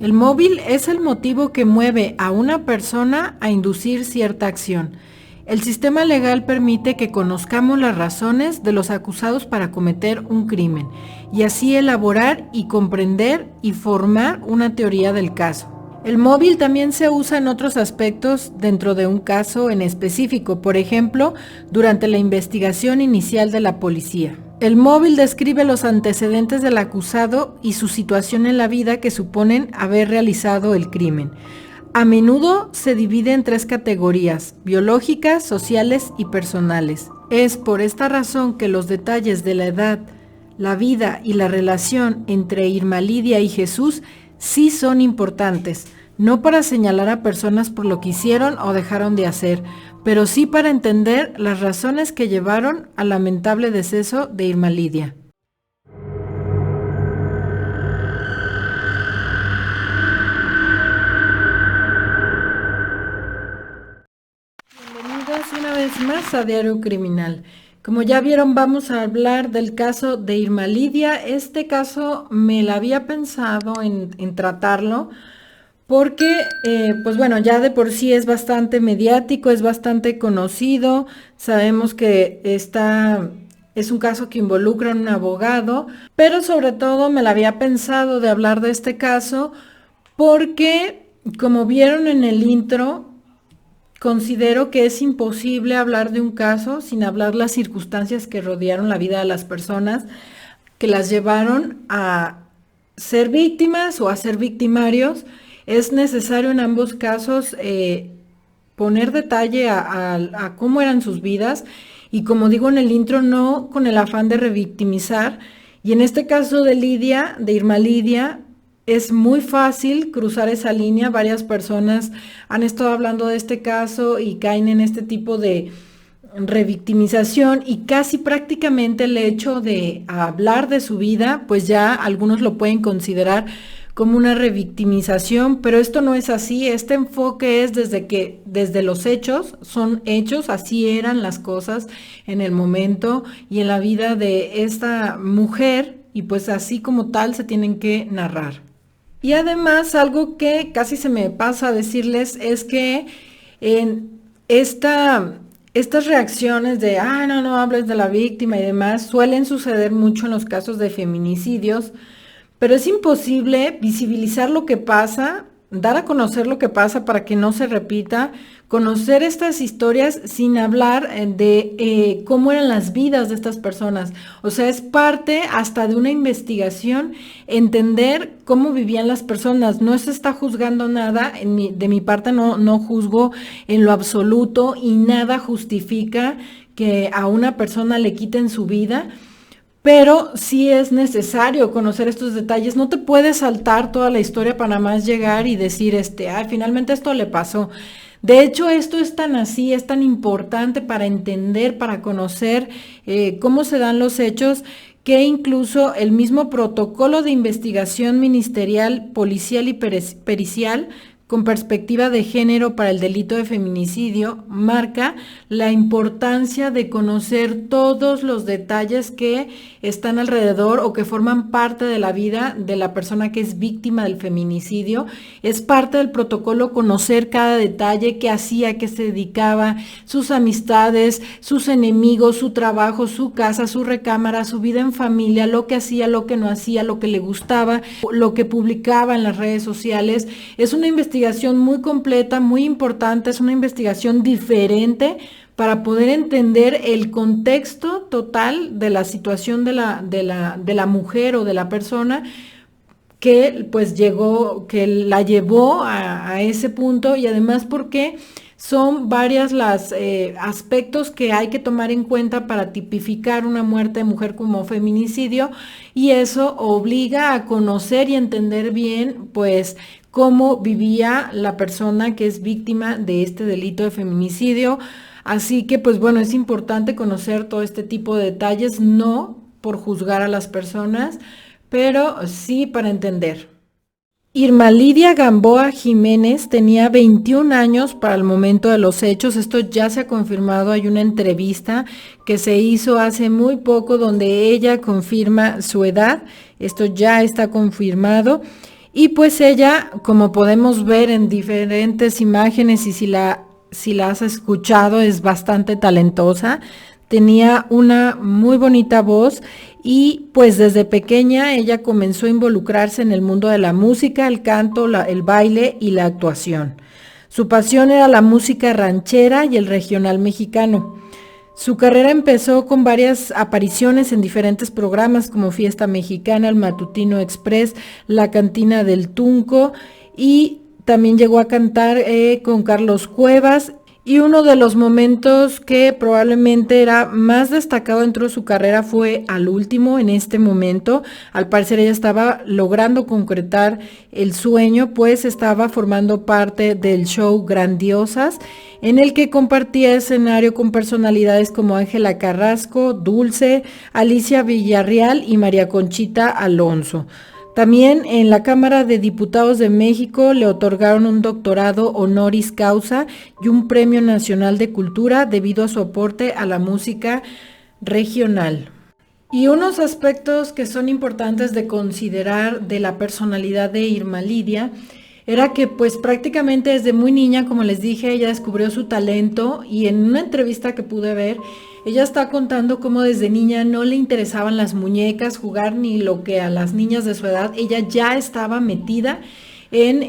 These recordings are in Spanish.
El móvil es el motivo que mueve a una persona a inducir cierta acción. El sistema legal permite que conozcamos las razones de los acusados para cometer un crimen y así elaborar y comprender y formar una teoría del caso. El móvil también se usa en otros aspectos dentro de un caso en específico, por ejemplo, durante la investigación inicial de la policía. El móvil describe los antecedentes del acusado y su situación en la vida que suponen haber realizado el crimen. A menudo se divide en 3 categorías: biológicas, sociales y personales. Es por esta razón que los detalles de la edad, la vida y la relación entre Irma Lidia y Jesús sí son importantes, no para señalar a personas por lo que hicieron o dejaron de hacer, pero sí para entender las razones que llevaron al lamentable deceso de Irma Lidia. Bienvenidos una vez más a Diario Criminal. Como ya vieron, vamos a hablar del caso de Irma Lidia. Este caso me la había pensado en tratarlo porque, pues bueno, ya de por sí es bastante mediático, es bastante conocido. Sabemos que es un caso que involucra a un abogado, pero sobre todo me la había pensado de hablar de este caso porque, como vieron en el intro, considero que es imposible hablar de un caso sin hablar las circunstancias que rodearon la vida de las personas que las llevaron a ser víctimas o a ser victimarios. Es necesario en ambos casos poner detalle a cómo eran sus vidas y, como digo en el intro, no con el afán de revictimizar. Y en este caso de Lidia, de Irma Lidia, es muy fácil cruzar esa línea. Varias personas han estado hablando de este caso y caen en este tipo de revictimización, y casi prácticamente el hecho de hablar de su vida, pues ya algunos lo pueden considerar como una revictimización, pero esto no es así. Este enfoque es desde los hechos, son hechos, así eran las cosas en el momento y en la vida de esta mujer, y pues así como tal se tienen que narrar. Y además, algo que casi se me pasa a decirles es que en estas reacciones de, no hables de la víctima y demás, suelen suceder mucho en los casos de feminicidios, pero es imposible visibilizar lo que pasa, dar a conocer lo que pasa para que no se repita, conocer estas historias sin hablar de cómo eran las vidas de estas personas. O sea, es parte hasta de una investigación entender cómo vivían las personas. No se está juzgando nada, de mi parte no juzgo en lo absoluto, y nada justifica que a una persona le quiten su vida. Pero sí es necesario conocer estos detalles. No te puedes saltar toda la historia para nada más llegar y decir, finalmente esto le pasó. De hecho, esto es tan así, es tan importante para entender, para conocer cómo se dan los hechos, que incluso el mismo protocolo de investigación ministerial, policial y pericial con perspectiva de género para el delito de feminicidio marca la importancia de conocer todos los detalles que están alrededor o que forman parte de la vida de la persona que es víctima del feminicidio. Es parte del protocolo conocer cada detalle: qué hacía, qué se dedicaba, sus amistades, sus enemigos, su trabajo, su casa, su recámara, su vida en familia, lo que hacía, lo que no hacía, lo que le gustaba, lo que publicaba en las redes sociales. Es una investigación muy completa, muy importante, es una investigación diferente para poder entender el contexto total de la situación de la mujer o de la persona que pues que la llevó a ese punto, y además porque son varias las aspectos que hay que tomar en cuenta para tipificar una muerte de mujer como feminicidio, y eso obliga a conocer y entender bien pues cómo vivía la persona que es víctima de este delito de feminicidio. Así que pues bueno, es importante conocer todo este tipo de detalles, no por juzgar a las personas, pero sí para entender. Irma Lidia Gamboa Jiménez tenía 21 años para el momento de los hechos. Esto ya se ha confirmado. Hay una entrevista que se hizo hace muy poco donde ella confirma su edad. Esto ya está confirmado. Y pues ella, como podemos ver en diferentes imágenes y si la has escuchado, es bastante talentosa. Tenía una muy bonita voz y pues desde pequeña ella comenzó a involucrarse en el mundo de la música, el canto, el baile y la actuación. Su pasión era la música ranchera y el regional mexicano. Su carrera empezó con varias apariciones en diferentes programas como Fiesta Mexicana, El Matutino Express, La Cantina del Tunco, y también llegó a cantar con Carlos Cuevas. Y uno de los momentos que probablemente era más destacado dentro de su carrera fue al último, en este momento. Al parecer ella estaba logrando concretar el sueño, pues estaba formando parte del show Grandiosas, en el que compartía escenario con personalidades como Ángela Carrasco, Dulce, Alicia Villarreal y María Conchita Alonso. También en la Cámara de Diputados de México le otorgaron un doctorado honoris causa y un Premio Nacional de Cultura debido a su aporte a la música regional. Y unos aspectos que son importantes de considerar de la personalidad de Irma Lidia era que pues prácticamente desde muy niña, como les dije, ella descubrió su talento, y en una entrevista que pude ver, ella está contando cómo desde niña no le interesaban las muñecas, jugar ni lo que a las niñas de su edad. Ella ya estaba metida en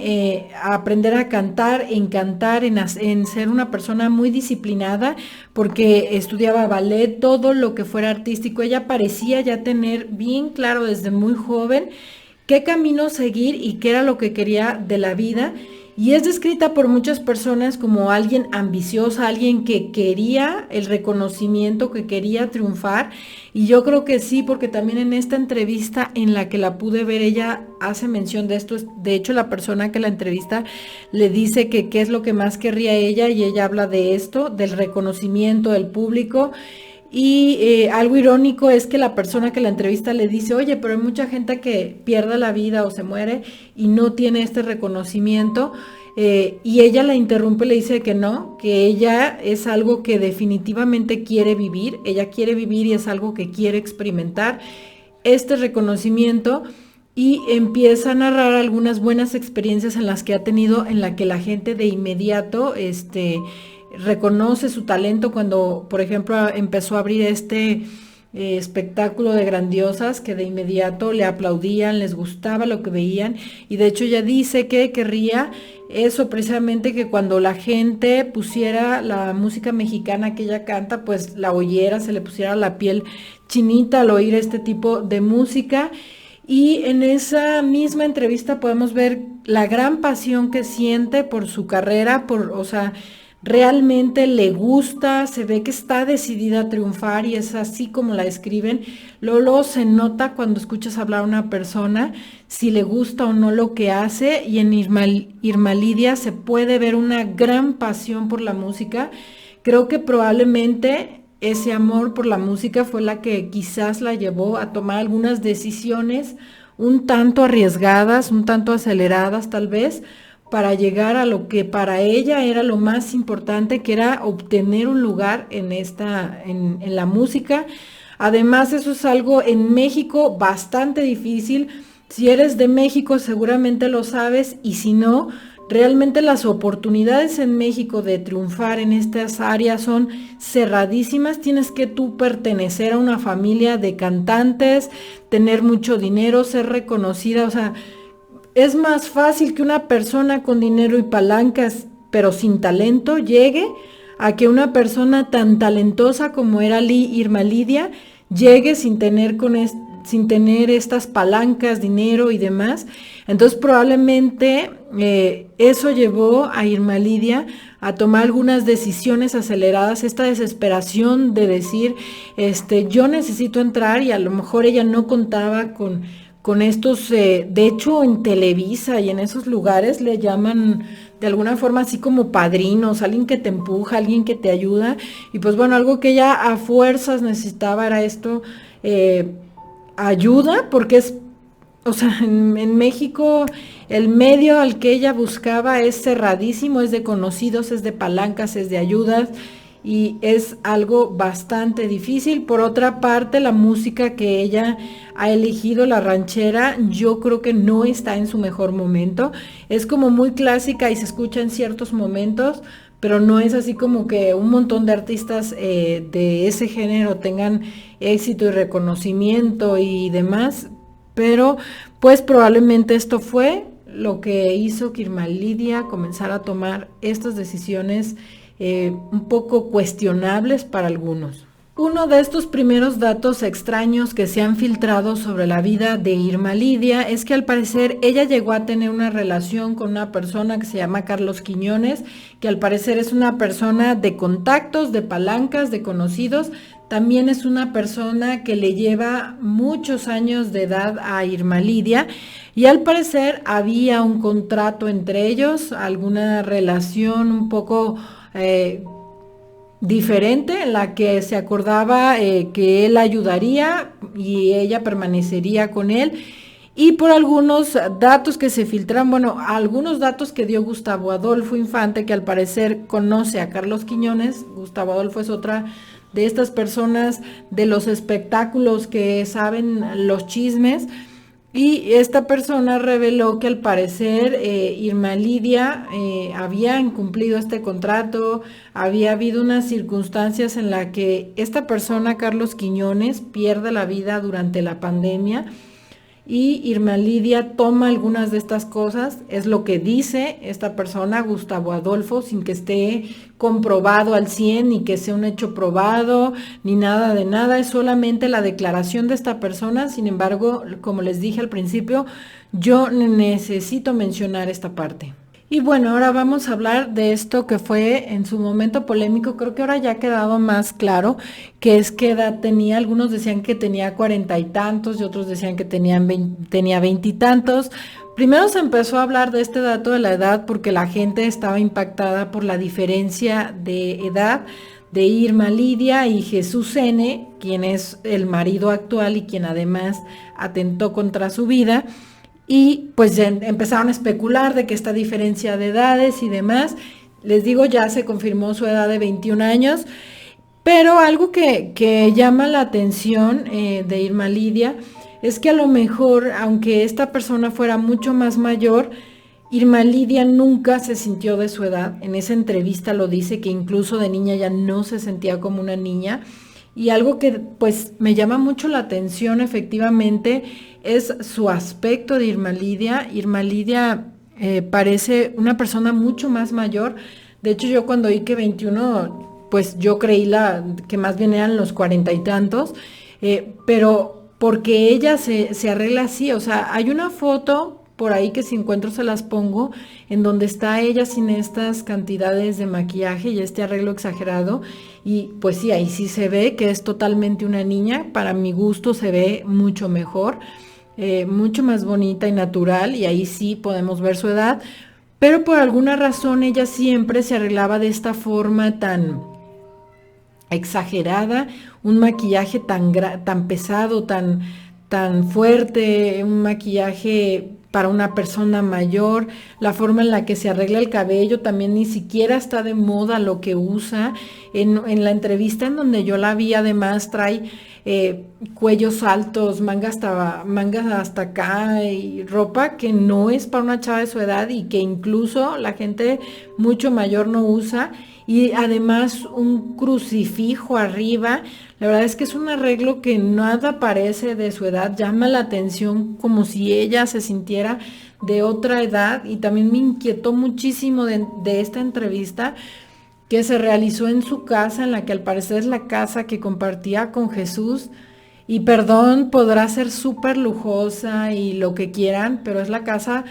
aprender a cantar, en cantar, en ser una persona muy disciplinada, porque estudiaba ballet, todo lo que fuera artístico. Ella parecía ya tener bien claro desde muy joven qué camino seguir y qué era lo que quería de la vida. Y es descrita por muchas personas como alguien ambiciosa, alguien que quería el reconocimiento, que quería triunfar. Y yo creo que sí, porque también en esta entrevista en la que la pude ver, ella hace mención de esto. De hecho, la persona que la entrevista le dice que qué es lo que más querría ella, y ella habla de esto, del reconocimiento del público. Y algo irónico es que la persona que la entrevista le dice, oye, pero hay mucha gente que pierde la vida o se muere y no tiene este reconocimiento. Y ella la interrumpe y le dice que no, que ella es algo que definitivamente quiere vivir. Ella quiere vivir y es algo que quiere experimentar, este reconocimiento. Y empieza a narrar algunas buenas experiencias en las que ha tenido, en la que la gente de inmediato reconoce su talento, cuando, por ejemplo, empezó a abrir este espectáculo de Grandiosas, que de inmediato le aplaudían, les gustaba lo que veían. Y de hecho ella dice que querría eso precisamente, que cuando la gente pusiera la música mexicana que ella canta, pues la oyera, se le pusiera la piel chinita al oír este tipo de música. Y en esa misma entrevista podemos ver la gran pasión que siente por su carrera, o sea, realmente le gusta, se ve que está decidida a triunfar, y es así como la describen. Luego se nota cuando escuchas hablar a una persona si le gusta o no lo que hace, y en Irma Lidia se puede ver una gran pasión por la música. Creo que probablemente ese amor por la música fue la que quizás la llevó a tomar algunas decisiones un tanto arriesgadas, un tanto aceleradas tal vez, para llegar a lo que para ella era lo más importante, que era obtener un lugar en la música. Además, eso es algo en México bastante difícil. Si eres de México, seguramente lo sabes, y si no, realmente las oportunidades en México de triunfar en estas áreas son cerradísimas. Tienes que tú pertenecer a una familia de cantantes, tener mucho dinero, ser reconocida, o sea, es más fácil que una persona con dinero y palancas, pero sin talento, llegue, a que una persona tan talentosa como era Irma Lidia llegue sin tener estas palancas, dinero y demás. Entonces probablemente eso llevó a Irma Lidia a tomar algunas decisiones aceleradas, esta desesperación de decir, yo necesito entrar, y a lo mejor ella no contaba con estos, de hecho en Televisa y en esos lugares le llaman de alguna forma así como padrinos, alguien que te empuja, alguien que te ayuda. Y pues bueno, algo que ella a fuerzas necesitaba era esto, ayuda, porque o sea, en México el medio al que ella buscaba es cerradísimo, es de conocidos, es de palancas, es de ayudas. y es algo bastante difícil. Por otra parte, la música que ella ha elegido, la ranchera, yo creo que no está en su mejor momento. Es como muy clásica y se escucha en ciertos momentos, pero no es así como que un montón de artistas de ese género tengan éxito y reconocimiento y demás, pero pues probablemente esto fue lo que hizo que Irma Lidia comenzara a tomar estas decisiones un poco cuestionables para algunos. Uno de estos primeros datos extraños que se han filtrado sobre la vida de Irma Lidia es que al parecer ella llegó a tener una relación con una persona que se llama Carlos Quiñones, que al parecer es una persona de contactos, de palancas, de conocidos. También es una persona que le lleva muchos años de edad a Irma Lidia y al parecer había un contrato entre ellos, alguna relación un poco diferente en la que se acordaba que él ayudaría y ella permanecería con él. Y por algunos datos que se filtran, bueno, algunos datos que dio Gustavo Adolfo Infante, que al parecer conoce a Carlos Quiñones. Gustavo Adolfo es otra de estas personas de los espectáculos que saben los chismes. Y esta persona reveló que al parecer Irma Lidia había incumplido este contrato, había habido unas circunstancias en las que esta persona, Carlos Quiñones, pierde la vida durante la pandemia y Irma Lidia toma algunas de estas cosas, es lo que dice esta persona, Gustavo Adolfo, sin que esté comprobado al 100 ni que sea un hecho probado, ni nada de nada, es solamente la declaración de esta persona. Sin embargo, como les dije al principio, yo necesito mencionar esta parte. Y bueno, ahora vamos a hablar de esto que fue en su momento polémico. Creo que ahora ya ha quedado más claro que es qué edad tenía. Algunos decían que tenía 40 y tantos y otros decían que tenía 20 y tantos. Primero se empezó a hablar de este dato de la edad porque la gente estaba impactada por la diferencia de edad de Irma Lidia y Jesús N., quien es el marido actual y quien además atentó contra su vida. Y pues ya empezaron a especular de que esta diferencia de edades y demás, les digo, ya se confirmó su edad de 21 años, pero algo que llama la atención de Irma Lidia es que a lo mejor, aunque esta persona fuera mucho más mayor, Irma Lidia nunca se sintió de su edad. En esa entrevista lo dice, que incluso de niña ya no se sentía como una niña. Y algo que pues me llama mucho la atención efectivamente es su aspecto de Irma Lidia. Irma Lidia parece una persona mucho más mayor. De hecho, yo cuando oí que 21, pues yo creí que más bien eran los 40 y tantos, pero porque ella se arregla así. O sea, hay una foto por ahí que si encuentro se las pongo, en donde está ella sin estas cantidades de maquillaje y este arreglo exagerado. Y pues sí, ahí sí se ve que es totalmente una niña. Para mi gusto se ve mucho mejor, mucho más bonita y natural, y ahí sí podemos ver su edad. Pero por alguna razón ella siempre se arreglaba de esta forma tan exagerada, un maquillaje tan pesado, tan fuerte, un maquillaje para una persona mayor, la forma en la que se arregla el cabello también ni siquiera está de moda lo que usa. En la entrevista en donde yo la vi, además trae cuellos altos, mangas hasta acá y ropa que no es para una chava de su edad y que incluso la gente mucho mayor no usa. Y además un crucifijo arriba. La verdad es que es un arreglo que nada parece de su edad, llama la atención como si ella se sintiera de otra edad. Y también me inquietó muchísimo de esta entrevista que se realizó en su casa, en la que al parecer es la casa que compartía con Jesús. Y perdón, podrá ser súper lujosa y lo que quieran, pero es la casa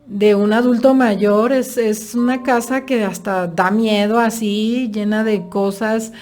de un adulto mayor. Es una casa que hasta da miedo, así, llena de cosas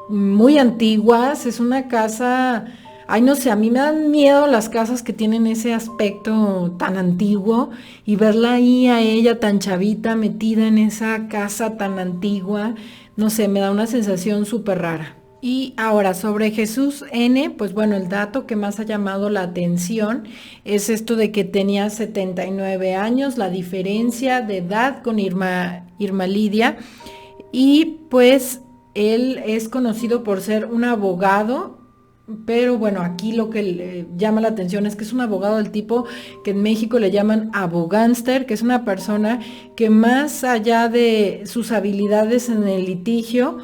muy antiguas. Es una casa, ay no sé, a mí me dan miedo las casas que tienen ese aspecto tan antiguo, y verla ahí a ella tan chavita metida en esa casa tan antigua, no sé, me da una sensación súper rara. Y ahora sobre Jesús N., pues bueno, el dato que más ha llamado la atención es esto de que tenía 79 años, la diferencia de edad con Irma Lidia. y pues él es conocido por ser un abogado, pero bueno, aquí lo que le llama la atención es que es un abogado del tipo que en México le llaman abogánster, que es una persona que más allá de sus habilidades en el litigio,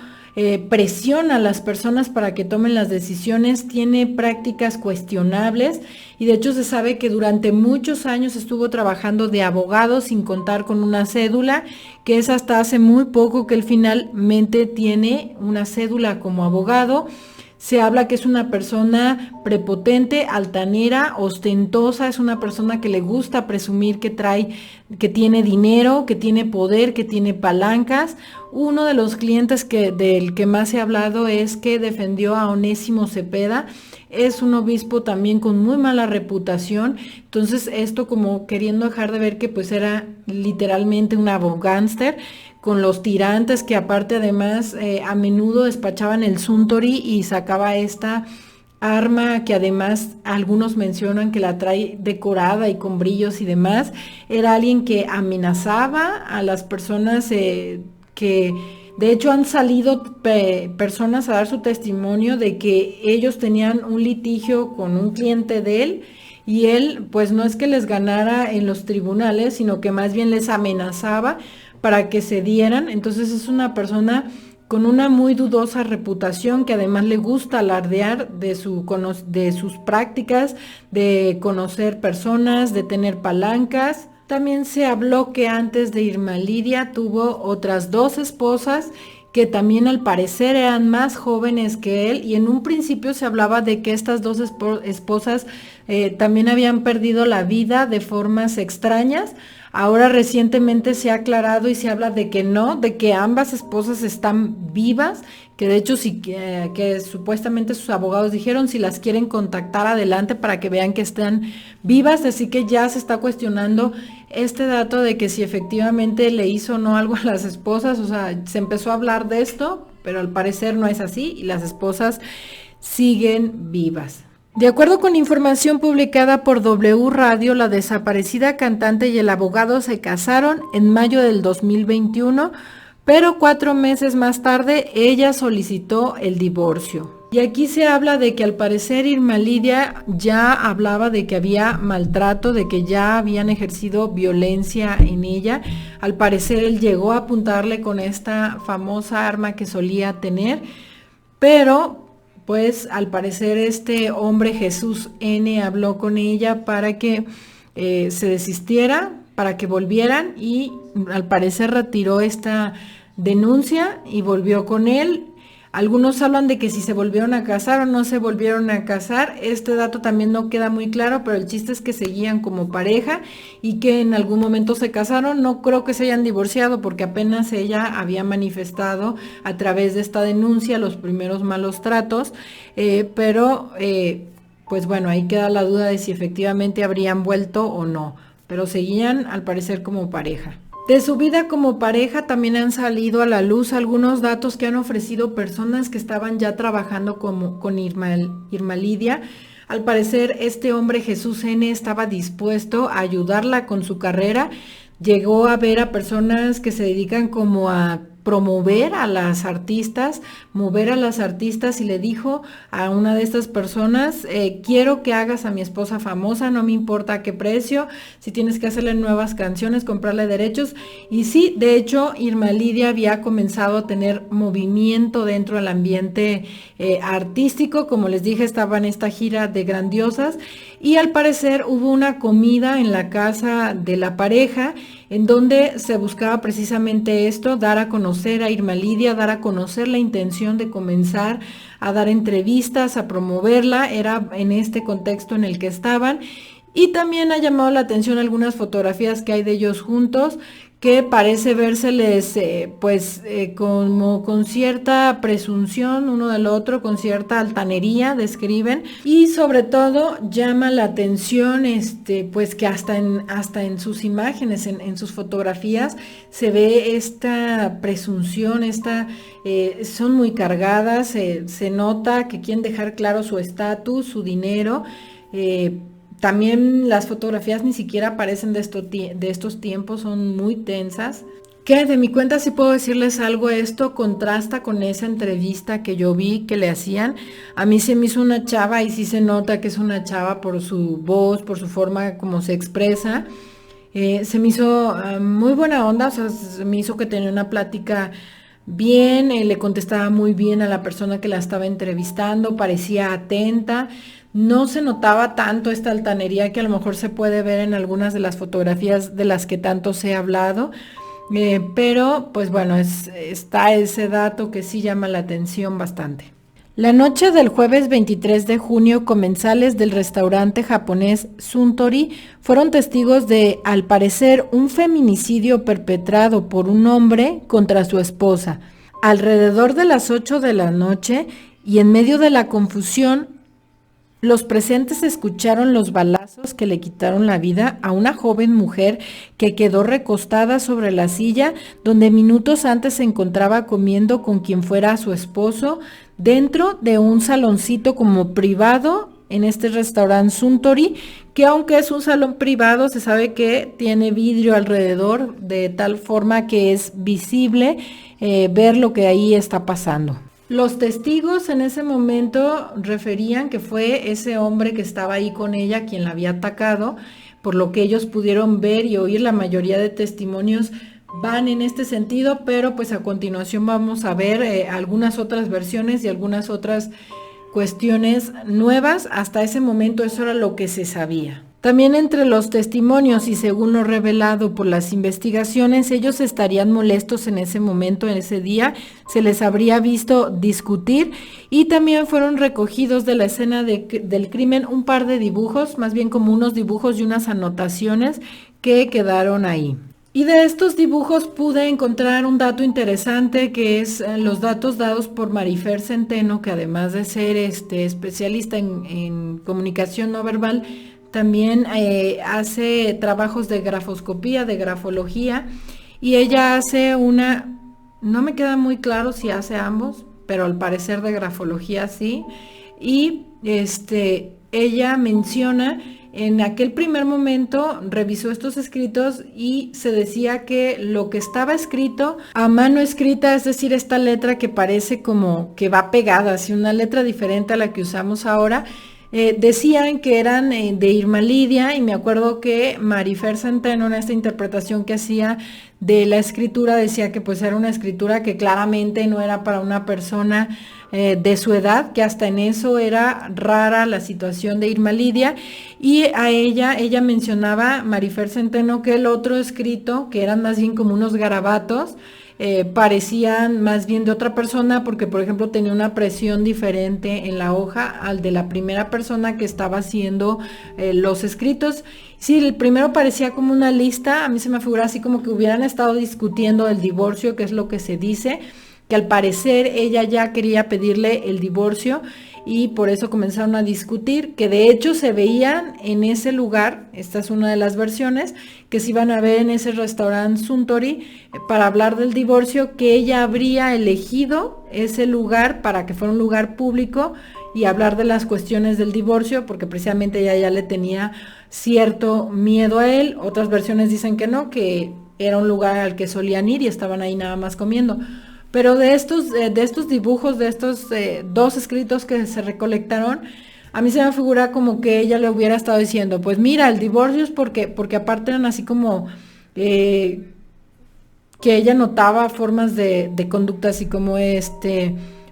presiona a las personas para que tomen las decisiones, tiene prácticas cuestionables y de hecho se sabe que durante muchos años estuvo trabajando de abogado sin contar con una cédula, que es hasta hace muy poco que él finalmente tiene una cédula como abogado. Se habla que es una persona prepotente, altanera, ostentosa, es una persona que le gusta presumir que trae, que tiene dinero, que tiene poder, que tiene palancas. Uno de los clientes del que más se ha hablado es que defendió a Onésimo Cepeda. Es un obispo también con muy mala reputación, entonces esto como queriendo dejar de ver que pues era literalmente un abogánster con los tirantes que aparte además a menudo despachaban el Suntory y sacaba esta arma que además algunos mencionan que la trae decorada y con brillos y demás. Era alguien que amenazaba a las personas que de hecho han salido personas a dar su testimonio de que ellos tenían un litigio con un cliente de él y él pues no es que les ganara en los tribunales, sino que más bien les amenazaba para que se dieran. Entonces es una persona con una muy dudosa reputación que además le gusta alardear de sus prácticas, de conocer personas, de tener palancas. También se habló que antes de Irma Lidia tuvo otras 2 esposas que también al parecer eran más jóvenes que él y en un principio se hablaba de que estas 2 esposas también habían perdido la vida de formas extrañas. Ahora recientemente se ha aclarado y se habla de que no, de que ambas esposas están vivas, que de hecho sí que supuestamente sus abogados dijeron si las quieren contactar adelante para que vean que están vivas, así que ya se está cuestionando este dato de que si efectivamente le hizo o no algo a las esposas, o sea, se empezó a hablar de esto, pero al parecer no es así y las esposas siguen vivas. De acuerdo con información publicada por W Radio, la desaparecida cantante y el abogado se casaron en mayo del 2021, pero 4 meses más tarde ella solicitó el divorcio. Y aquí se habla de que al parecer Irma Lidia ya hablaba de que había maltrato, de que ya habían ejercido violencia en ella. Al parecer él llegó a apuntarle con esta famosa arma que solía tener, pero pues al parecer este hombre Jesús N habló con ella para que se desistiera, para que volvieran y al parecer retiró esta denuncia y volvió con él. Algunos hablan de que si se volvieron a casar o no se volvieron a casar. Este dato también no queda muy claro, pero el chiste es que seguían como pareja y que en algún momento se casaron. No creo que se hayan divorciado porque apenas ella había manifestado a través de esta denuncia los primeros malos tratos, pero pues bueno, ahí queda la duda de si efectivamente habrían vuelto o no, pero seguían al parecer como pareja. De su vida como pareja también han salido a la luz algunos datos que han ofrecido personas que estaban ya trabajando con Irma Lidia. Al parecer este hombre Jesús N estaba dispuesto a ayudarla con su carrera. Llegó a ver a personas que se dedican como a promover a las artistas, mover a las artistas y le dijo a una de estas personas, quiero que hagas a mi esposa famosa, no me importa a qué precio, si tienes que hacerle nuevas canciones, comprarle derechos. Y sí, de hecho, Irma Lidia había comenzado a tener movimiento dentro del ambiente artístico, como les dije, estaba en esta gira de Grandiosas y al parecer hubo una comida en la casa de la pareja en donde se buscaba precisamente esto, dar a conocer a Irma Lidia, dar a conocer la intención de comenzar a dar entrevistas, a promoverla, era en este contexto en el que estaban. Y también ha llamado la atención algunas fotografías que hay de ellos juntos, que parece vérseles como con cierta presunción uno del otro, con cierta altanería, describen, y sobre todo llama la atención pues que hasta en sus imágenes, en sus fotografías, se ve esta presunción, son muy cargadas, se nota que quieren dejar claro su estatus, su dinero. También las fotografías ni siquiera parecen de estos tiempos, son muy tensas. Que de mi cuenta sí puedo decirles algo, esto contrasta con esa entrevista que yo vi que le hacían. A mí se me hizo una chava y sí se nota que es una chava por su voz, por su forma como se expresa. Se me hizo muy buena onda, o sea, se me hizo que tenía una plática bien, le contestaba muy bien a la persona que la estaba entrevistando, parecía atenta, no se notaba tanto esta altanería que a lo mejor se puede ver en algunas de las fotografías de las que tanto se ha hablado. Pero pues bueno, está ese dato que sí llama la atención bastante. La noche del jueves 23 de junio, comensales del restaurante japonés Suntory fueron testigos de, al parecer, un feminicidio perpetrado por un hombre contra su esposa. Alrededor de las 8 de la noche y en medio de la confusión, los presentes escucharon los balazos que le quitaron la vida a una joven mujer que quedó recostada sobre la silla donde minutos antes se encontraba comiendo con quien fuera su esposo dentro de un saloncito como privado en este restaurante Suntory, que aunque es un salón privado, se sabe que tiene vidrio alrededor de tal forma que es visible ver lo que ahí está pasando. Los testigos en ese momento referían que fue ese hombre que estaba ahí con ella quien la había atacado, por lo que ellos pudieron ver y oír. La mayoría de testimonios van en este sentido, pero pues a continuación vamos a ver algunas otras versiones y algunas otras cuestiones nuevas. Hasta ese momento eso era lo que se sabía. También entre los testimonios y según lo revelado por las investigaciones, ellos estarían molestos en ese momento, en ese día, se les habría visto discutir y también fueron recogidos de la escena del crimen un par de dibujos, más bien como unos dibujos y unas anotaciones que quedaron ahí. Y de estos dibujos pude encontrar un dato interesante que es los datos dados por Marifer Centeno, que además de ser especialista en comunicación no verbal, también hace trabajos de grafoscopía, de grafología, y ella hace no me queda muy claro si hace ambos, pero al parecer de grafología sí, y ella menciona en aquel primer momento, revisó estos escritos y se decía que lo que estaba escrito a mano escrita, es decir, esta letra que parece como que va pegada, así una letra diferente a la que usamos ahora, decían que eran de Irma Lidia, y me acuerdo que Marifer Centeno en esta interpretación que hacía de la escritura decía que pues era una escritura que claramente no era para una persona de su edad, que hasta en eso era rara la situación de Irma Lidia, y a ella mencionaba, Marifer Centeno, que el otro escrito, que eran más bien como unos garabatos, parecían más bien de otra persona porque, por ejemplo, tenía una presión diferente en la hoja al de la primera persona que estaba haciendo los escritos. Sí, el primero parecía como una lista, a mí se me figura así como que hubieran estado discutiendo el divorcio, que es lo que se dice, que al parecer ella ya quería pedirle el divorcio y por eso comenzaron a discutir, que de hecho se veían en ese lugar, esta es una de las versiones, que se iban a ver en ese restaurante Suntory para hablar del divorcio, que ella habría elegido ese lugar para que fuera un lugar público y hablar de las cuestiones del divorcio, porque precisamente ella ya le tenía cierto miedo a él. Otras versiones dicen que no, que era un lugar al que solían ir y estaban ahí nada más comiendo. Pero de estos dibujos, de estos dos escritos que se recolectaron, a mí se me figura como que ella le hubiera estado diciendo, pues mira, el divorcio es porque aparte eran así como que ella notaba formas de conducta así como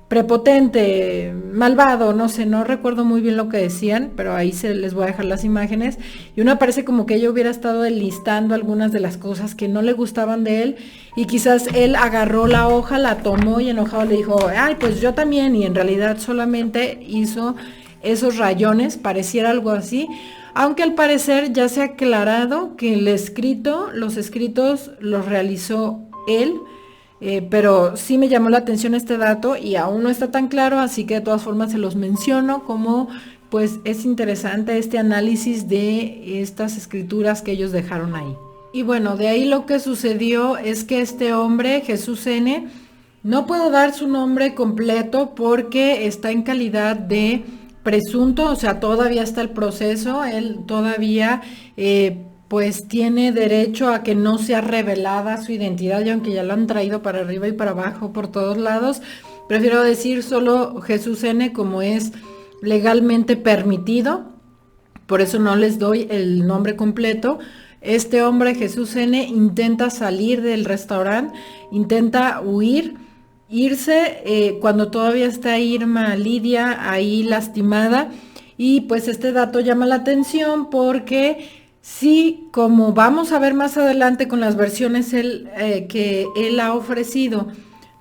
prepotente, malvado, no sé, no recuerdo muy bien lo que decían, pero ahí les voy a dejar las imágenes, y una parece como que ella hubiera estado enlistando algunas de las cosas que no le gustaban de él, y quizás él agarró la hoja, la tomó y enojado le dijo, ay, pues yo también, y en realidad solamente hizo esos rayones, pareciera algo así, aunque al parecer ya se ha aclarado que los escritos los realizó él. Pero sí me llamó la atención este dato y aún no está tan claro, así que de todas formas se los menciono como pues es interesante este análisis de estas escrituras que ellos dejaron ahí. Y bueno, de ahí lo que sucedió es que este hombre, Jesús N., no puedo dar su nombre completo porque está en calidad de presunto, o sea, todavía está el proceso, él todavía pues tiene derecho a que no sea revelada su identidad, y aunque ya lo han traído para arriba y para abajo por todos lados, prefiero decir solo Jesús N como es legalmente permitido, por eso no les doy el nombre completo. Este hombre, Jesús N, intenta salir del restaurante, intenta huir, irse cuando todavía está Irma Lidia ahí lastimada, y pues este dato llama la atención porque sí, como vamos a ver más adelante con las versiones que él ha ofrecido,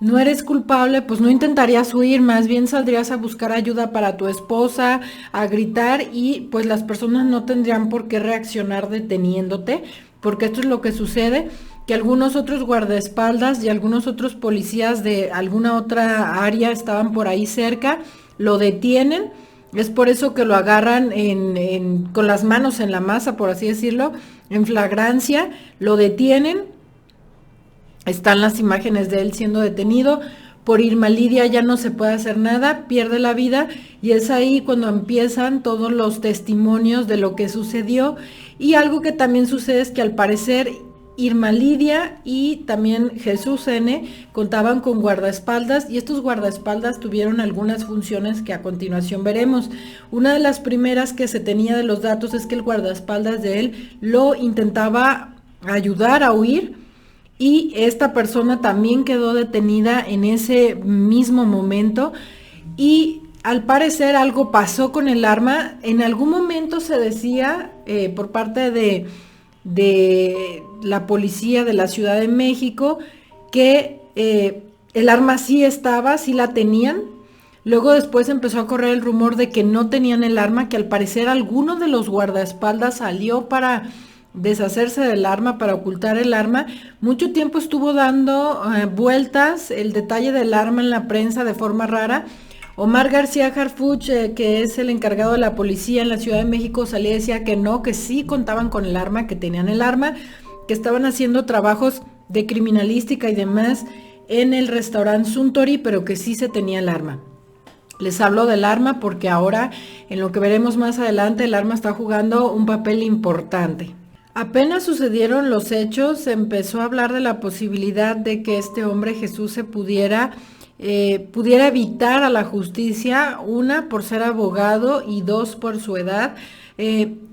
no eres culpable, pues no intentarías huir, más bien saldrías a buscar ayuda para tu esposa, a gritar, y pues las personas no tendrían por qué reaccionar deteniéndote, porque esto es lo que sucede, que algunos otros guardaespaldas y algunos otros policías de alguna otra área estaban por ahí cerca, lo detienen. Es por eso que lo agarran con las manos en la masa, por así decirlo, en flagrancia, lo detienen. Están las imágenes de él siendo detenido. Por Irma Lidia ya no se puede hacer nada, pierde la vida, y es ahí cuando empiezan todos los testimonios de lo que sucedió. Y algo que también sucede es que al parecer Irma Lidia y también Jesús N contaban con guardaespaldas, y estos guardaespaldas tuvieron algunas funciones que a continuación veremos. Una de las primeras que se tenía de los datos es que el guardaespaldas de él lo intentaba ayudar a huir, y esta persona también quedó detenida en ese mismo momento, y al parecer algo pasó con el arma. En algún momento se decía por parte de la policía de la Ciudad de México que el arma sí estaba, sí la tenían. Luego después empezó a correr el rumor de que no tenían el arma, que al parecer alguno de los guardaespaldas salió para deshacerse del arma, para ocultar el arma. Mucho tiempo estuvo dando vueltas el detalle del arma en la prensa de forma rara. Omar García Harfuch, que es el encargado de la policía en la Ciudad de México, salía y decía que no, que sí contaban con el arma, que tenían el arma, que estaban haciendo trabajos de criminalística y demás en el restaurante Suntory, pero que sí se tenía el arma. Les hablo del arma porque ahora, en lo que veremos más adelante, el arma está jugando un papel importante. Apenas sucedieron los hechos, se empezó a hablar de la posibilidad de que este hombre Jesús se pudiera evitar a la justicia, una por ser abogado y dos por su edad.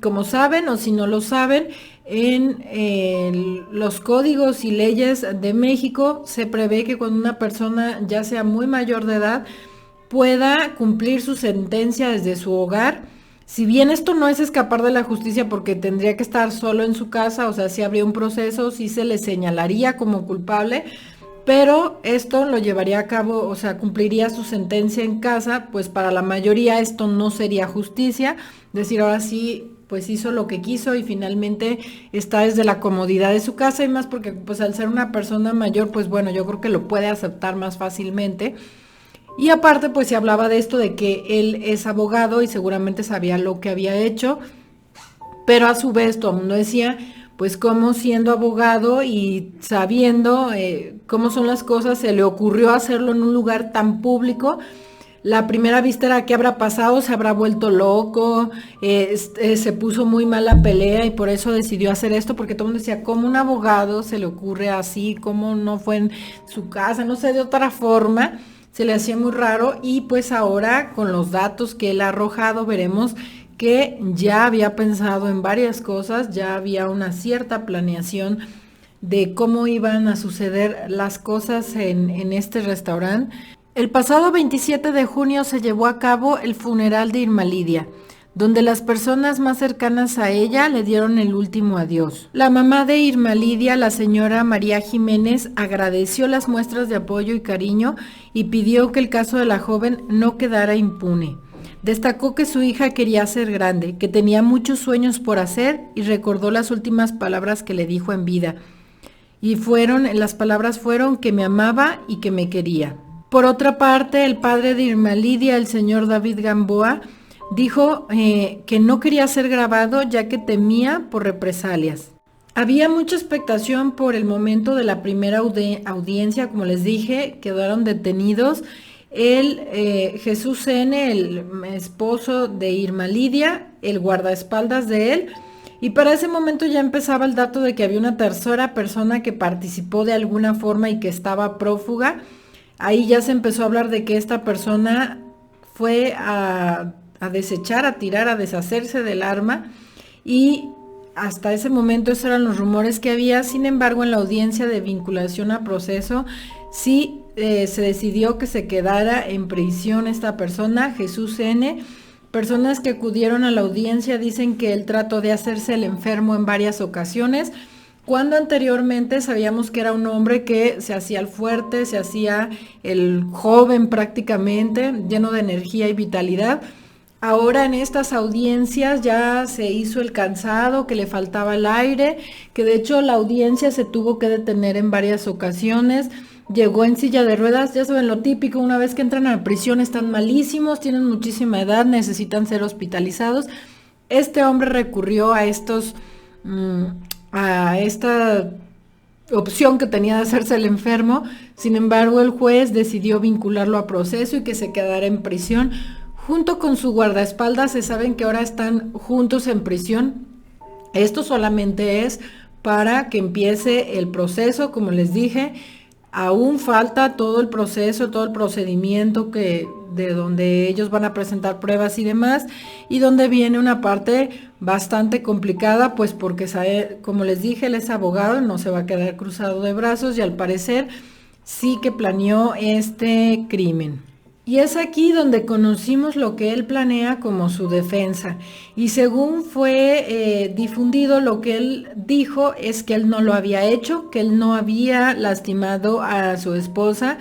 Como saben, o si no lo saben, en los códigos y leyes de México se prevé que cuando una persona ya sea muy mayor de edad pueda cumplir su sentencia desde su hogar. Si bien esto no es escapar de la justicia porque tendría que estar solo en su casa, o sea, sí habría un proceso, sí se le señalaría como culpable, pero esto lo llevaría a cabo, o sea, cumpliría su sentencia en casa. Pues para la mayoría esto no sería justicia, decir ahora sí, pues hizo lo que quiso y finalmente está desde la comodidad de su casa, y más porque pues al ser una persona mayor, pues bueno, yo creo que lo puede aceptar más fácilmente. Y aparte, pues se hablaba de esto, de que él es abogado y seguramente sabía lo que había hecho, pero a su vez todo el mundo decía, pues cómo siendo abogado y sabiendo cómo son las cosas, se le ocurrió hacerlo en un lugar tan público. La primera vista era qué habrá pasado, se habrá vuelto loco, se puso muy mal la pelea y por eso decidió hacer esto, porque todo el mundo decía, ¿cómo un abogado se le ocurre así? ¿Cómo no fue en su casa? No sé, de otra forma. Se le hacía muy raro, y pues ahora con los datos que él ha arrojado veremos que ya había pensado en varias cosas, ya había una cierta planeación de cómo iban a suceder las cosas en este restaurante. El pasado 27 de junio se llevó a cabo el funeral de Irma Lidia, donde las personas más cercanas a ella le dieron el último adiós. La mamá de Irma Lidia, la señora María Jiménez, agradeció las muestras de apoyo y cariño y pidió que el caso de la joven no quedara impune. Destacó que su hija quería ser grande, que tenía muchos sueños por hacer, y recordó las últimas palabras que le dijo en vida. Y las palabras fueron que me amaba y que me quería. Por otra parte, el padre de Irma Lidia, el señor David Gamboa, dijo que no quería ser grabado ya que temía por represalias. Había mucha expectación por el momento de la primera audiencia, como les dije, quedaron detenidos Jesús N, el esposo de Irma Lidia, el guardaespaldas de él, Y para ese momento ya empezaba el dato de que había una tercera persona que participó de alguna forma y que estaba prófuga. Ahí ya se empezó a hablar de que esta persona fue a desechar, a tirar, a deshacerse del arma, y hasta ese momento esos eran los rumores que había. Sin embargo, en la audiencia de vinculación a proceso sí se decidió que se quedara en prisión esta persona, Jesús N. Personas que acudieron a la audiencia dicen que él trató de hacerse el enfermo en varias ocasiones, cuando anteriormente sabíamos que era un hombre que se hacía el fuerte, se hacía el joven prácticamente, lleno de energía y vitalidad. Ahora en estas audiencias ya se hizo el cansado, que le faltaba el aire, que de hecho la audiencia se tuvo que detener en varias ocasiones. Llegó en silla de ruedas, ya saben lo típico, una vez que entran a la prisión están malísimos, tienen muchísima edad, necesitan ser hospitalizados. Este hombre recurrió a esta opción que tenía de hacerse el enfermo. Sin embargo, el juez decidió vincularlo a proceso y que se quedara en prisión junto con su guardaespaldas. Se saben que ahora están juntos en prisión. Esto solamente es para que empiece el proceso, como les dije. Aún falta todo el proceso, todo el procedimiento de donde ellos van a presentar pruebas y demás, y donde viene una parte bastante complicada, pues porque como les dije, él es abogado, no se va a quedar cruzado de brazos, y al parecer sí que planeó este crimen. Y es aquí donde conocimos lo que él planea como su defensa. Y según fue difundido, lo que él dijo es que él no lo había hecho, que él no había lastimado a su esposa,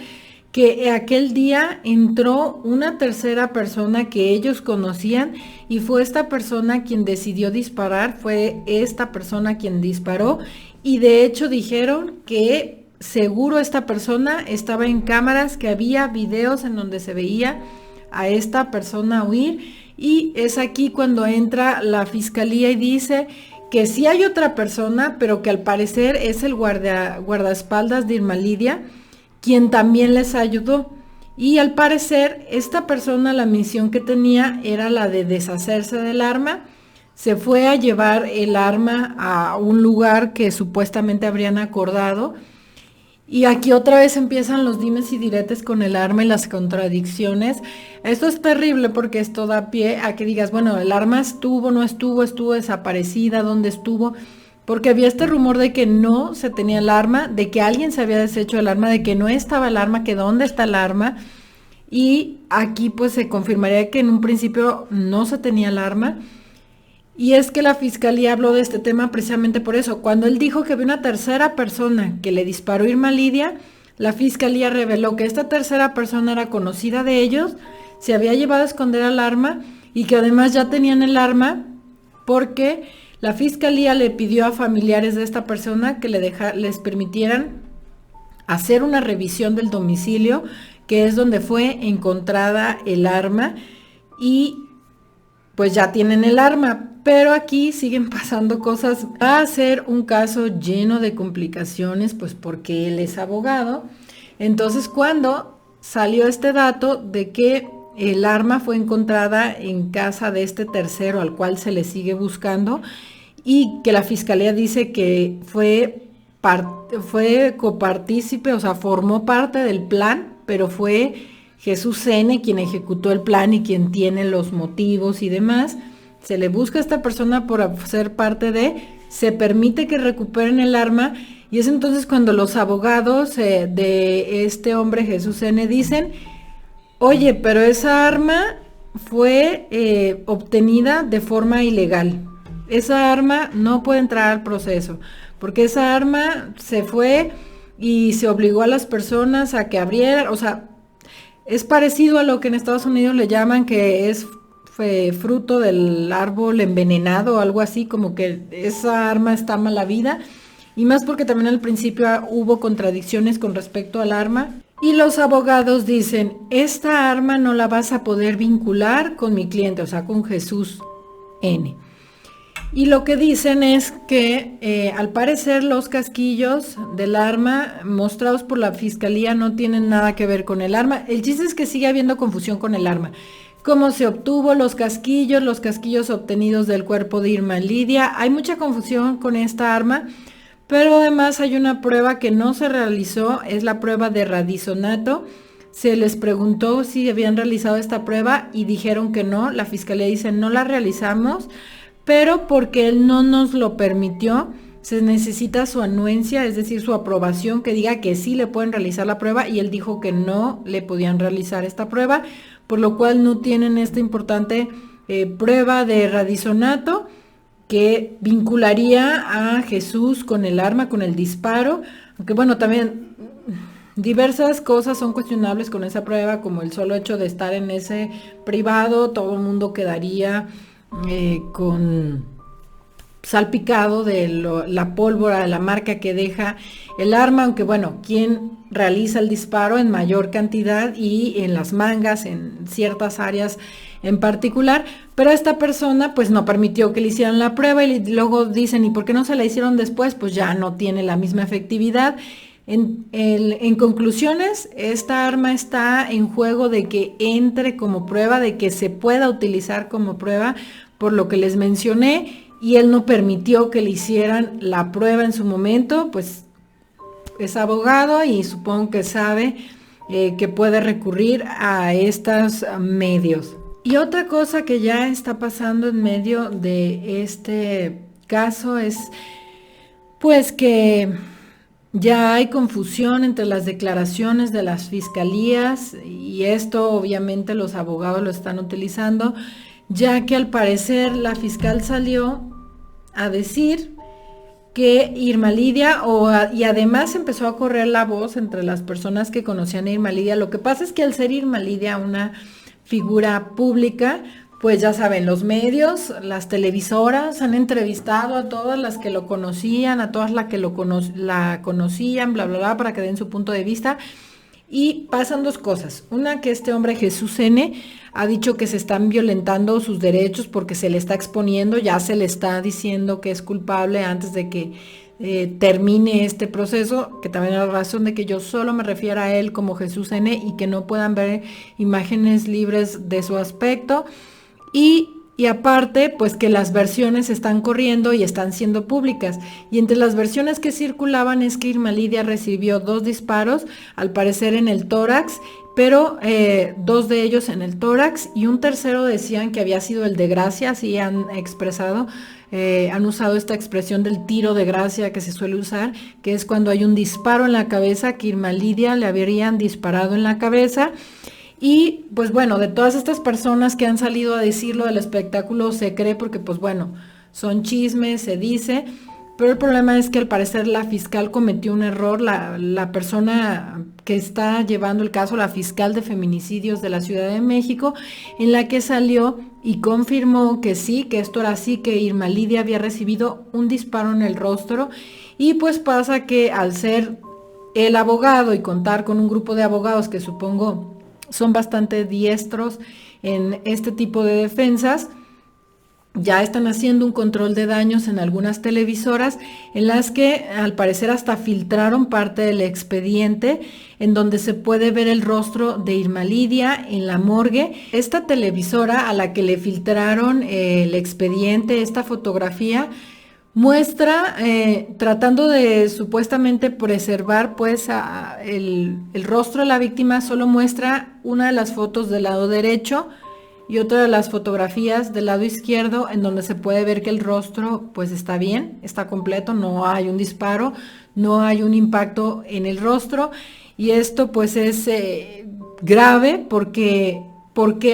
que aquel día entró una tercera persona que ellos conocían y fue esta persona quien decidió disparar, fue esta persona quien disparó, y de hecho dijeron que seguro esta persona estaba en cámaras, que había videos en donde se veía a esta persona huir. Y es aquí cuando entra la fiscalía y dice que sí hay otra persona, pero que al parecer es el guardaespaldas de Irma Lidia, quien también les ayudó. Y al parecer esta persona, la misión que tenía era la de deshacerse del arma. Se fue a llevar el arma a un lugar que supuestamente habrían acordado. Y aquí otra vez empiezan los dimes y diretes con el arma y las contradicciones. Esto es terrible porque esto da pie a que digas, bueno, el arma estuvo, no estuvo, estuvo desaparecida, ¿dónde estuvo? Porque había este rumor de que no se tenía el arma, de que alguien se había deshecho el arma, de que no estaba el arma, que dónde está el arma. Y aquí pues se confirmaría que en un principio no se tenía el arma. Y es que la fiscalía habló de este tema precisamente por eso. Cuando él dijo que había una tercera persona que le disparó a Irma Lidia, la fiscalía reveló que esta tercera persona era conocida de ellos, se había llevado a esconder el arma y que además ya tenían el arma porque la fiscalía le pidió a familiares de esta persona que les permitieran hacer una revisión del domicilio, que es donde fue encontrada el arma, y pues ya tienen el arma. Pero aquí siguen pasando cosas. Va a ser un caso lleno de complicaciones, pues porque él es abogado. Entonces, cuando salió este dato de que el arma fue encontrada en casa de este tercero al cual se le sigue buscando, y que la fiscalía dice que fue copartícipe, o sea, formó parte del plan, pero fue Jesús N. quien ejecutó el plan y quien tiene los motivos y demás. Se le busca a esta persona por ser parte se permite que recuperen el arma, y es entonces cuando los abogados de este hombre Jesús N. dicen, oye, pero esa arma fue obtenida de forma ilegal. Esa arma no puede entrar al proceso, porque esa arma se fue y se obligó a las personas a que abrieran, o sea, es parecido a lo que en Estados Unidos le llaman que fue fruto del árbol envenenado o algo así, como que esa arma está mala vida, y más porque también al principio hubo contradicciones con respecto al arma. Y los abogados dicen, esta arma no la vas a poder vincular con mi cliente, o sea, con Jesús N. Y lo que dicen es que al parecer los casquillos del arma mostrados por la fiscalía no tienen nada que ver con el arma. El chiste es que sigue habiendo confusión con el arma. cómo se obtuvo los casquillos obtenidos del cuerpo de Irma Lidia. Hay mucha confusión con esta arma, pero además hay una prueba que no se realizó, es la prueba de radisonato. Se les preguntó si habían realizado esta prueba y dijeron que no. La fiscalía dice no la realizamos, pero porque él no nos lo permitió, se necesita su anuencia, es decir, su aprobación, que diga que sí le pueden realizar la prueba, y él dijo que no le podían realizar esta prueba, por lo cual no tienen esta importante prueba de radisonato que vincularía a Jesús con el arma, con el disparo, aunque bueno, también diversas cosas son cuestionables con esa prueba, como el solo hecho de estar en ese privado, todo el mundo quedaría con salpicado de la pólvora, de la marca que deja el arma, aunque bueno, quien realiza el disparo en mayor cantidad y en las mangas, en ciertas áreas en particular, pero esta persona pues no permitió que le hicieran la prueba y luego dicen, ¿y por qué no se la hicieron después? Pues ya no tiene la misma efectividad. En conclusiones, esta arma está en juego de que entre como prueba, de que se pueda utilizar como prueba, por lo que les mencioné, y él no permitió que le hicieran la prueba en su momento, pues es abogado y supongo que sabe que puede recurrir a estos medios. Y otra cosa que ya está pasando en medio de este caso es pues que ya hay confusión entre las declaraciones de las fiscalías, y esto obviamente los abogados lo están utilizando, ya que al parecer la fiscal salió a decir que Irma Lidia, y además empezó a correr la voz entre las personas que conocían a Irma Lidia. Lo que pasa es que al ser Irma Lidia una figura pública, pues ya saben, los medios, las televisoras han entrevistado a todas las que lo conocían, a todas las que la conocían, bla, bla, bla, para que den su punto de vista. Y pasan dos cosas. Una, que este hombre Jesús N. ha dicho que se están violentando sus derechos porque se le está exponiendo, ya se le está diciendo que es culpable antes de que termine este proceso, que también es la razón de que yo solo me refiero a él como Jesús N. y que no puedan ver imágenes libres de su aspecto. Y aparte, pues que las versiones están corriendo y están siendo públicas. Y entre las versiones que circulaban es que Irma Lidia recibió 2 disparos, al parecer en el tórax, pero 2 de ellos en el tórax, y un tercero decían que había sido el de gracia, así han expresado, han usado esta expresión del tiro de gracia que se suele usar, que es cuando hay un disparo en la cabeza, que Irma Lidia le habrían disparado en la cabeza. Y pues bueno, de todas estas personas que han salido a decirlo del espectáculo se cree porque pues bueno, son chismes, se dice, pero el problema es que al parecer la fiscal cometió un error, la persona que está llevando el caso, la fiscal de feminicidios de la Ciudad de México, en la que salió y confirmó que sí, que esto era así, que Irma Lidia había recibido un disparo en el rostro. Y pues pasa que al ser el abogado y contar con un grupo de abogados que supongo son bastante diestros en este tipo de defensas, ya están haciendo un control de daños en algunas televisoras, en las que al parecer hasta filtraron parte del expediente, en donde se puede ver el rostro de Irma Lidia en la morgue. Esta televisora a la que le filtraron el expediente, esta fotografía, muestra, tratando de supuestamente preservar pues el rostro de la víctima, solo muestra una de las fotos del lado derecho y otra de las fotografías del lado izquierdo, en donde se puede ver que el rostro pues está bien, está completo, no hay un disparo, no hay un impacto en el rostro. Y esto pues es grave porque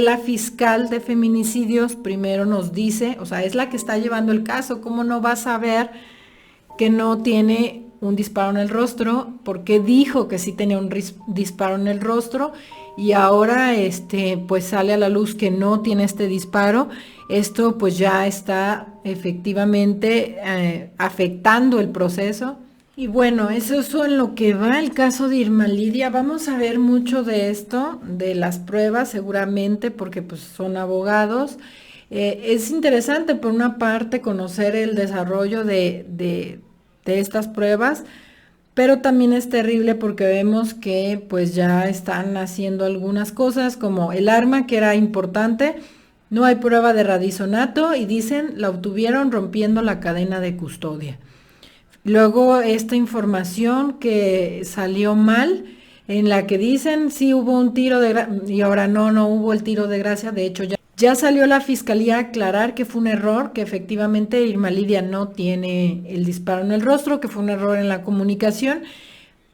la fiscal de feminicidios primero nos dice, o sea, es la que está llevando el caso, ¿cómo no va a saber que no tiene un disparo en el rostro? Porque dijo que sí tenía un disparo en el rostro, y ahora pues sale a la luz que no tiene este disparo. Esto pues ya está efectivamente afectando el proceso. Y bueno, eso es en lo que va el caso de Irma Lidia. Vamos a ver mucho de esto, de las pruebas seguramente, porque pues son abogados. Es interesante por una parte conocer el desarrollo de estas pruebas, pero también es terrible porque vemos que pues ya están haciendo algunas cosas como el arma que era importante, no hay prueba de radisonato y dicen la obtuvieron rompiendo la cadena de custodia. Luego esta información que salió mal, en la que dicen sí hubo un tiro de gracia y ahora no hubo el tiro de gracia, de hecho ya salió la fiscalía a aclarar que fue un error, que efectivamente Irma Lidia no tiene el disparo en el rostro, que fue un error en la comunicación,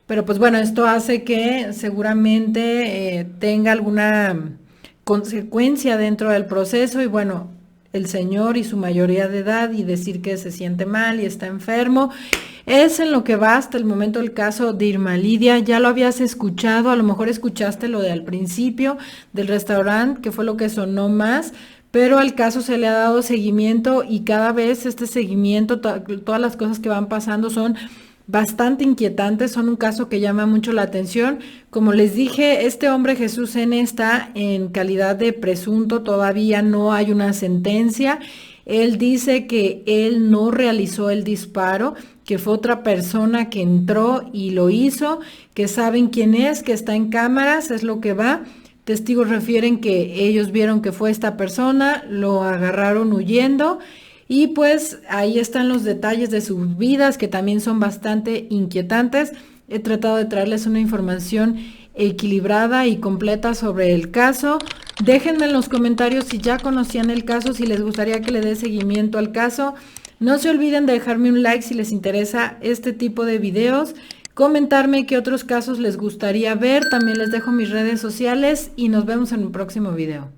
pero pues bueno, esto hace que seguramente tenga alguna consecuencia dentro del proceso y bueno, el señor y su mayoría de edad y decir que se siente mal y está enfermo, es en lo que va hasta el momento el caso de Irma Lidia. Ya lo habías escuchado, a lo mejor escuchaste lo de al principio del restaurante, que fue lo que sonó más, pero al caso se le ha dado seguimiento y cada vez este seguimiento, todas las cosas que van pasando son bastante inquietantes, son un caso que llama mucho la atención. Como les dije, este hombre Jesús N. está en calidad de presunto, todavía no hay una sentencia. Él dice que él no realizó el disparo, que fue otra persona que entró y lo hizo, que saben quién es, que está en cámaras, es lo que va. Testigos refieren que ellos vieron que fue esta persona, lo agarraron huyendo y pues ahí están los detalles de sus vidas que también son bastante inquietantes. He tratado de traerles una información equilibrada y completa sobre el caso. Déjenme en los comentarios si ya conocían el caso, si les gustaría que le dé seguimiento al caso. No se olviden de dejarme un like si les interesa este tipo de videos, comentarme qué otros casos les gustaría ver, también les dejo mis redes sociales y nos vemos en un próximo video.